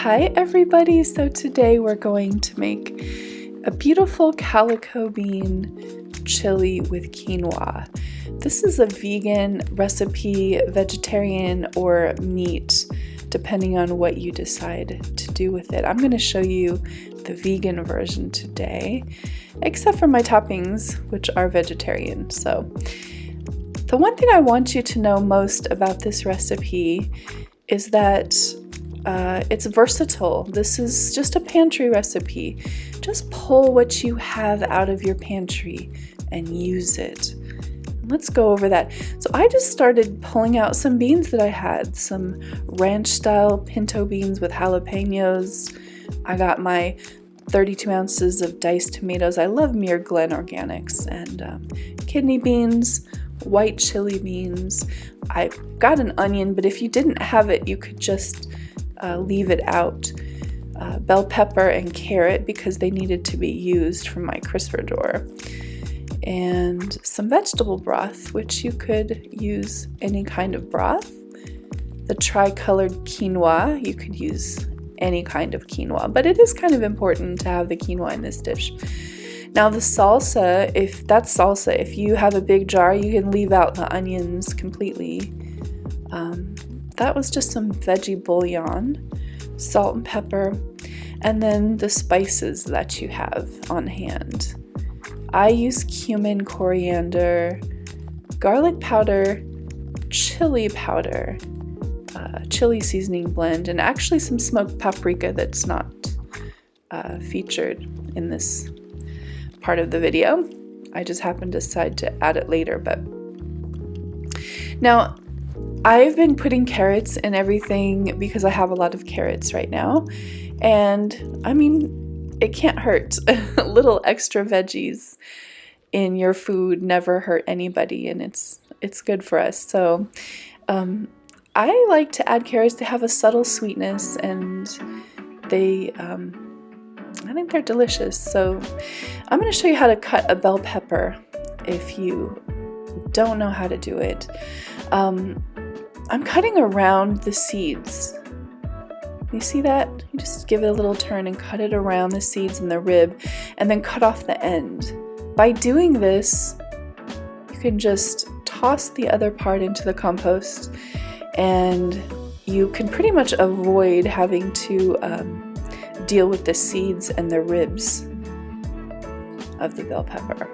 Hi everybody, so today we're going to make a beautiful calico bean chili with quinoa. This is a vegan recipe, vegetarian or meat, depending on what you decide to do with it. I'm going to show you the vegan version today, except for my toppings, which are vegetarian. So the one thing I want you to know most about this recipe is that it's versatile. This is just a pantry recipe. Just pull what you have out of your pantry and use it. Let's go over that. So I just started pulling out some beans that I had, some ranch style pinto beans with jalapenos. I got my 32 ounces of diced tomatoes. I love Muir Glen Organics, and kidney beans, white chili beans. I got an onion, but if you didn't have it, you could just leave it out. Bell pepper and carrot because they needed to be used for my crisper door. And some vegetable broth, which you could use any kind of broth. The tricolored quinoa, you could use any kind of quinoa, but it is kind of important to have the quinoa in this dish. Now the salsa, if you have a big jar, you can leave out the onions completely. That was just some veggie bullion, salt and pepper, and then the spices that you have on hand. I use cumin, coriander, garlic powder, chili powder, chili seasoning blend, and actually some smoked paprika that's not featured in this part of the video. I just happened to decide to add it later. But now I've been putting carrots in everything because I have a lot of carrots right now, and I mean, it can't hurt. Little extra veggies in your food never hurt anybody, and it's good for us. So I like to add carrots. They have a subtle sweetness, and they I think they're delicious. So I'm going to show you how to cut a bell pepper if you don't know how to do it. I'm cutting around the seeds. You see that? You just give it a little turn and cut it around the seeds and the rib, and then cut off the end. By doing this, you can just toss the other part into the compost, and you can pretty much avoid having to deal with the seeds and the ribs of the bell pepper.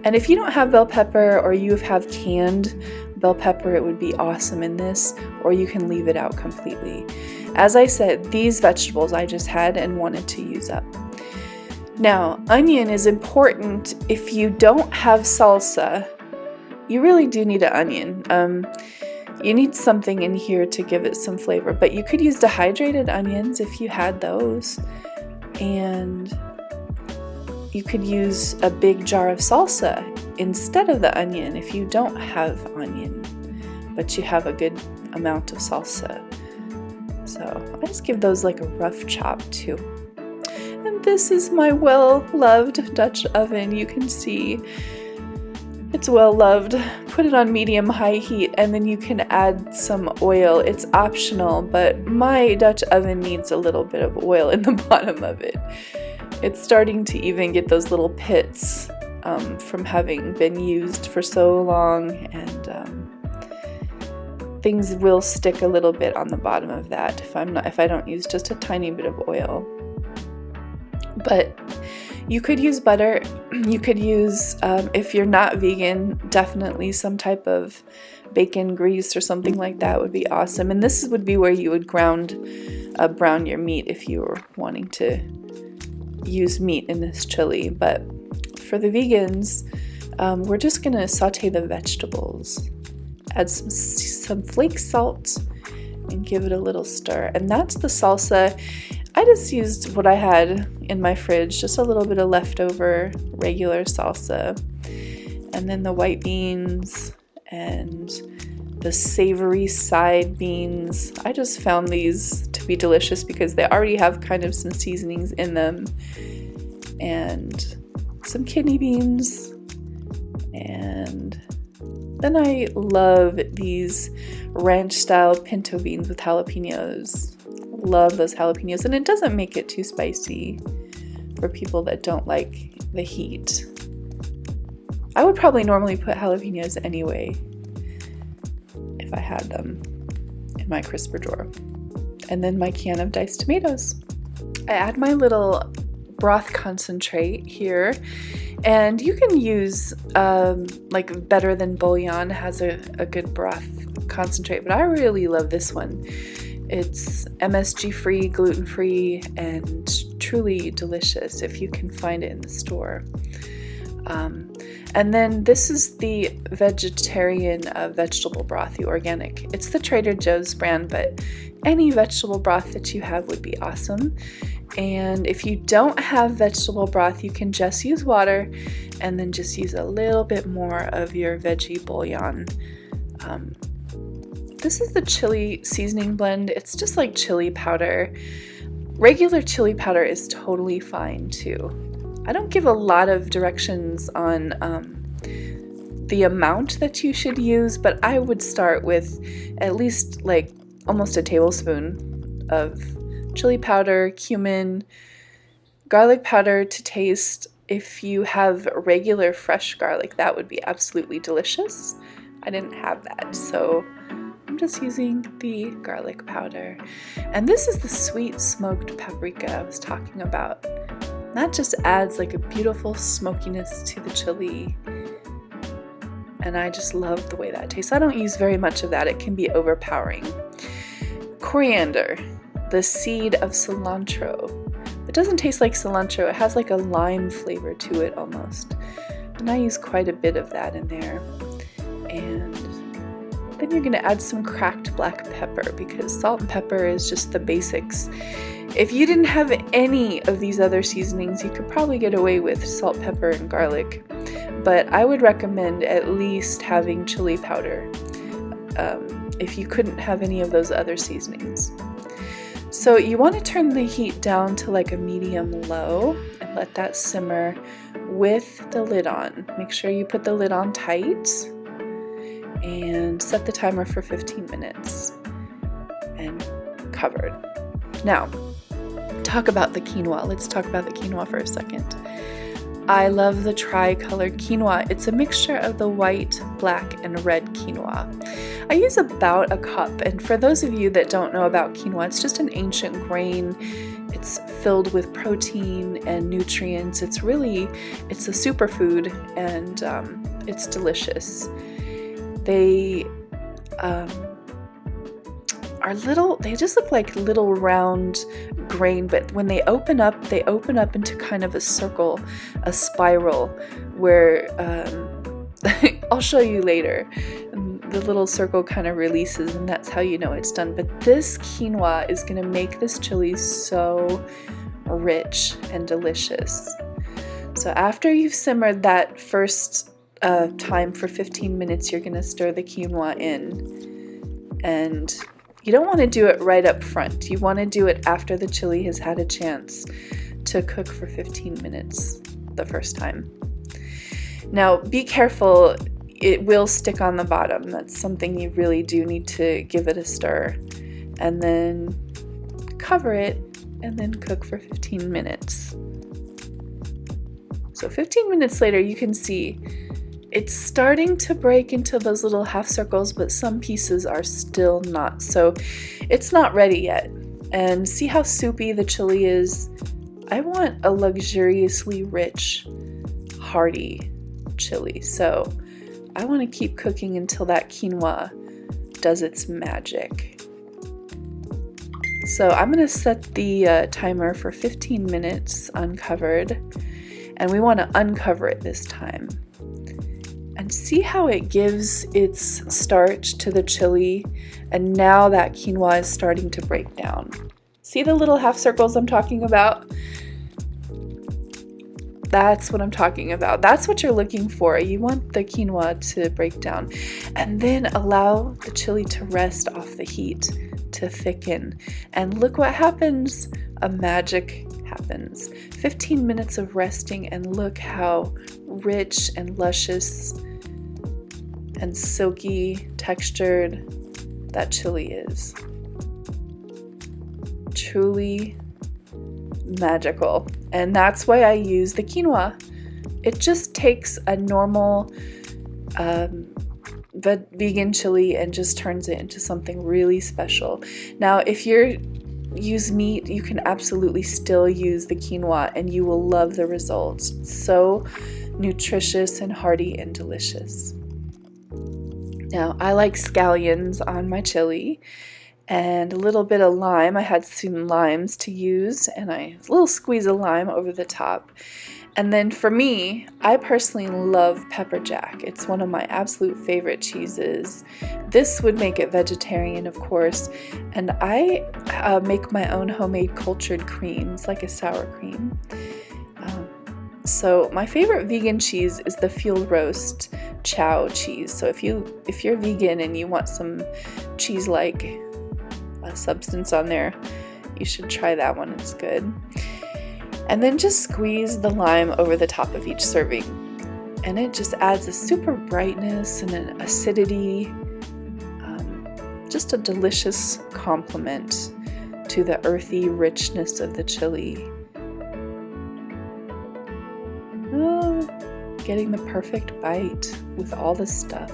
And if you don't have bell pepper, or you have canned bell pepper, it would be awesome in this, or you can leave it out completely. As I said, these vegetables I just had and wanted to use up. Now, onion is important. If you don't have salsa, you really do need an onion. You need something in here to give it some flavor, but you could use dehydrated onions if you had those, and you could use a big jar of salsa instead of the onion if you don't have onion, but you have a good amount of salsa. So I just give those like a rough chop too. And this is my well-loved Dutch oven. You can see it's well-loved. Put it on medium-high heat, and then you can add some oil. It's optional, but my Dutch oven needs a little bit of oil in the bottom of it. It's starting to even get those little pits from having been used for so long, and things will stick a little bit on the bottom of that if I don't use just a tiny bit of oil. But you could use butter. You could use, if you're not vegan, definitely some type of bacon grease or something like that would be awesome. And this would be where you would brown your meat if you were wanting to use meat in this chili. But for the vegans, we're just gonna saute the vegetables, add some flake salt, and give it a little stir. And that's the salsa. I just used what I had in my fridge, just a little bit of leftover regular salsa, and then the white beans and the savory side beans. I just found these to be delicious because they already have kind of some seasonings in them, and some kidney beans, and then I love these ranch style pinto beans with jalapenos. love those jalapenos, and it doesn't make it too spicy for people that don't like the heat. I would probably normally put jalapenos anyway if I had them in my crisper drawer. And then my can of diced tomatoes. I add my little broth concentrate here, and you can use like Better Than Bullion has a good broth concentrate, but I really love this one. It's MSG free, gluten free, and truly delicious if you can find it in the store. And then this is the vegetarian vegetable broth, the organic. It's the Trader Joe's brand, but any vegetable broth that you have would be awesome. And if you don't have vegetable broth, you can just use water and then just use a little bit more of your veggie bouillon. This is the chili seasoning blend. It's just like chili powder. Regular chili powder is totally fine too. I don't give a lot of directions on the amount that you should use, but I would start with at least like almost a tablespoon of chili powder, cumin, garlic powder to taste. If you have regular fresh garlic, that would be absolutely delicious. I didn't have that, so I'm just using the garlic powder. And this is the sweet smoked paprika I was talking about. That just adds like a beautiful smokiness to the chili, and I just love the way that tastes. I don't use very much of that, it can be overpowering. Coriander, the seed of cilantro. It doesn't taste like cilantro, it has like a lime flavor to it almost, and I use quite a bit of that in there. And then you're going to add some cracked black pepper, because salt and pepper is just the basics. If you didn't have any of these other seasonings, you could probably get away with salt, pepper, and garlic, but I would recommend at least having chili powder if you couldn't have any of those other seasonings. So you want to turn the heat down to like a medium-low and let that simmer with the lid on. Make sure you put the lid on tight and set the timer for 15 minutes and covered. Now, talk about the quinoa. Let's talk about the quinoa for a second. I love the tri-colored quinoa. It's a mixture of the white, black, and red quinoa. I use about a cup, and for those of you that don't know about quinoa, it's just an ancient grain. It's filled with protein and nutrients. It's a superfood, and it's delicious. They are little, they just look like little round grain, but when they open up into kind of a circle, a spiral, where I'll show you later. The little circle kind of releases, and that's how you know it's done. But this quinoa is going to make this chili so rich and delicious. So after you've simmered that first time for 15 minutes, you're going to stir the quinoa in, and you don't want to do it right up front. You want to do it after the chili has had a chance to cook for 15 minutes the first time. Now, be careful, it will stick on the bottom. That's something you really do need to give it a stir. And then cover it and then cook for 15 minutes. So 15 minutes later, you can see it's starting to break into those little half circles, but some pieces are still not. So it's not ready yet. And see how soupy the chili is? I want a luxuriously rich, hearty chili. So I want to keep cooking until that quinoa does its magic. So I'm going to set the timer for 15 minutes uncovered, and we want to uncover it this time. And see how it gives its starch to the chili, and now that quinoa is starting to break down. See the little half circles I'm talking about? That's what I'm talking about. That's what you're looking for. You want the quinoa to break down, and then allow the chili to rest off the heat, to thicken. And look what happens. A magic happens. 15 minutes of resting, and look how rich and luscious and silky textured that chili is. truly magical. And that's why I use the quinoa. It just takes a normal vegan chili and just turns it into something really special. Now, if you use meat, you can absolutely still use the quinoa and you will love the results. It's so nutritious and hearty and delicious. Now, I like scallions on my chili and a little bit of lime. I had some limes to use and a little squeeze of lime over the top. And then for me, I personally love pepper jack. It's one of my absolute favorite cheeses. This would make it vegetarian, of course. And I make my own homemade cultured creams, like a sour cream. So my favorite vegan cheese is the field roast chow cheese. So if you're vegan and you want some cheese-like substance on there, you should try that one. It's good. And then just squeeze the lime over the top of each serving. And it just adds a super brightness and an acidity, just a delicious complement to the earthy richness of the chili. Oh, getting the perfect bite with all the stuff.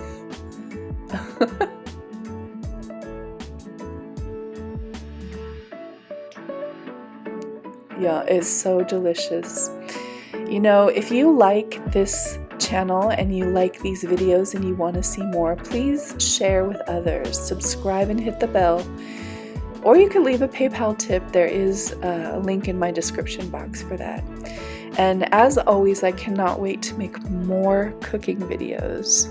Yeah, it's so delicious. You know, if you like this channel and you like these videos and you want to see more, please share with others, subscribe and hit the bell. Or you could leave a PayPal tip. There is a link in my description box for that. And as always, I cannot wait to make more cooking videos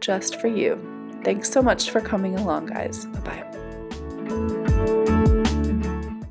just for you. Thanks so much for coming along, guys. Bye-bye.